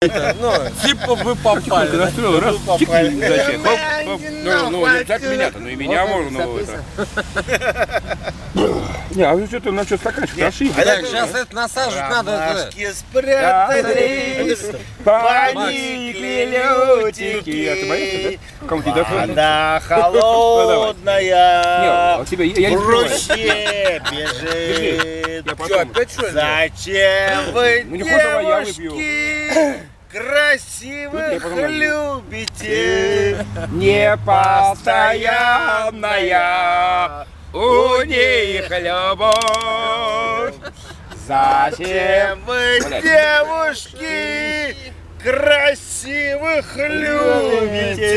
Ну, типа вы попали. Ты настроил, раз, чик, зачем? Хоп, хоп. Ну, не так меня-то, ну и меня можно, ну это. Не, а вы что-то на что стаканчик ошибки? Так, сейчас это насаживать надо. Ромашки спрятались, Поникли лютики. А ты боишься, да? Кому ты доходишь? вода холодная, Нет, тебе, я не в скрываю. ручье бежит. Я потом. опять что ли? Зачем вы, Ну, не хочешь, давай я выпью. девушки, красивых Тут я потом любите? Непостоянная у них любовь. Зачем? Вы, девушки, красивых любите?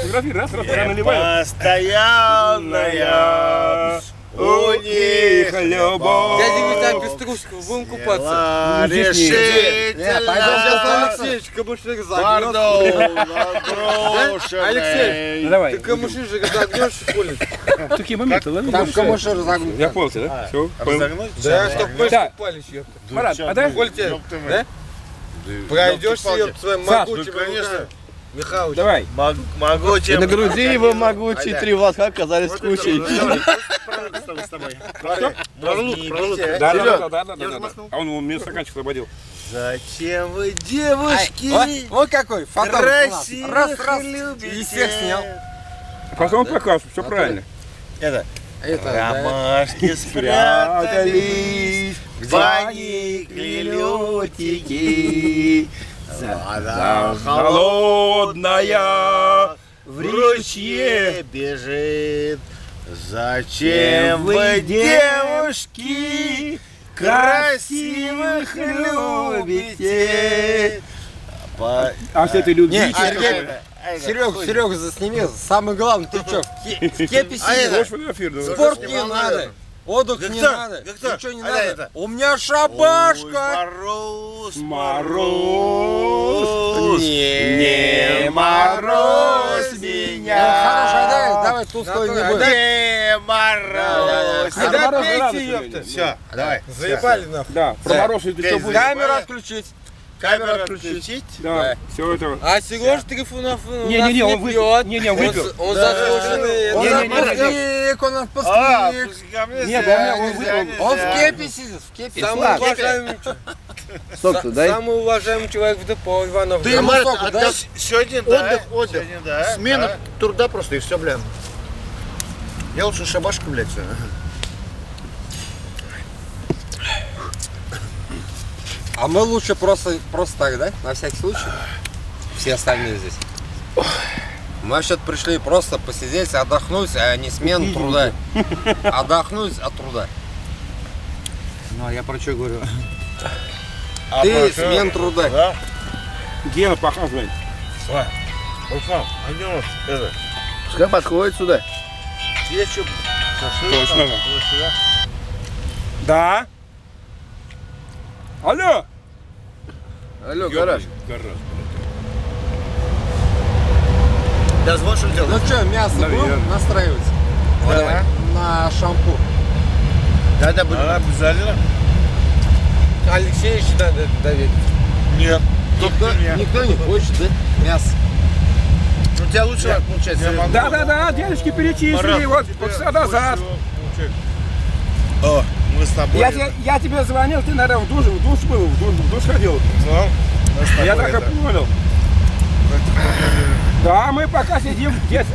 Фотографии, раз, я наливаю. Постоянная у них любовь. Дядя Виталий Пеструшков, будем купаться. Дела здесь не- Сейчас решительно. Алексеевич камышник загнешь. Пардон, наброшенный. Алексей, Ну давай. ты камыши же загнешь, хули? Такие моменты, ладно? Там камыши разогнут. Я понял, да? Все. Разогнуть? Да, чтоб мы Да. купались, ёпта. Марат, а да? Коль тебе, да? Пройдешься, ёпта, своим Саш, могучим, ну, конечно. Михалыч. Давай. Могучим. На груди его могучие три волка оказались кучей. Да. А он мне стаканчик освободил. Зачем вы, девушки, Вот какой, фотограф у нас. красивых Раз, любите? и всех снял. Потом покажу, все правильно. Это. Это, да. Ромашки спрятались, поникли лютики. Вода холодная, в ручье бежит. Зачем вы, девушки, красивых любите? А что ты любишь? Не, Серега, засними. Самый главный, ты что, в кепи сидишь? Можешь фотографировать? Спорт не надо. Отдых не надо. Ничего не надо. У меня шабашка. Мороз. Не морозь меня. Хорошо, давай тусклый не будем. Не морозь. Да, Да мороз пейте, рано ёпта. сегодня. Все, давай. Заебали нахуй. Да, про мороз это что будет? Камеру отключить. Камеру отключить. Да, все это. А Сереж Трифунов Не-не-не, он выпил. Не-не, он выпил. Он заслуженный. Он Не-не-не. отпускник, он отпускник. Нет, да, он выпил. Он в кепи сидит, в кепи. Самый Слав. уважаемый, Стоп, дай. самый уважаемый человек в депо, Иванов. Ты, Да, Марат, высоко, да? сегодня Отдых. Сегодня да. Смена да. труда просто и все, бля. Я лучше шабашку, блядь, всё. А мы лучше просто так, да? На всякий случай. Все остальные здесь. Мы вообще пришли просто посидеть, отдохнуть, а не смену труда. Отдохнуть от труда. Ну, а я про что говорю? Ты смен труда. Да? Гена, показывай. Руслан, пойдем. Это. Пускай подходит сюда. Есть что? Точно. Да? Алло. Алло, гараж. Дозвон, что ли, Ну делать? что, мясо будем настраивать? Да. На шампур. Да, будем. Да, обязательно. Алексеевич надо доверить. Нет. Никто не хочет, да? Мясо. Ну, у тебя лучше получается. Да, девочки перечислили, вот полчаса назад. О, мы с тобой. Я тебе звонил, ты, наверное, в душ был, в душ ходил. Ну, мы с тобой Я так и это. понял. Да, мы пока сидим здесь.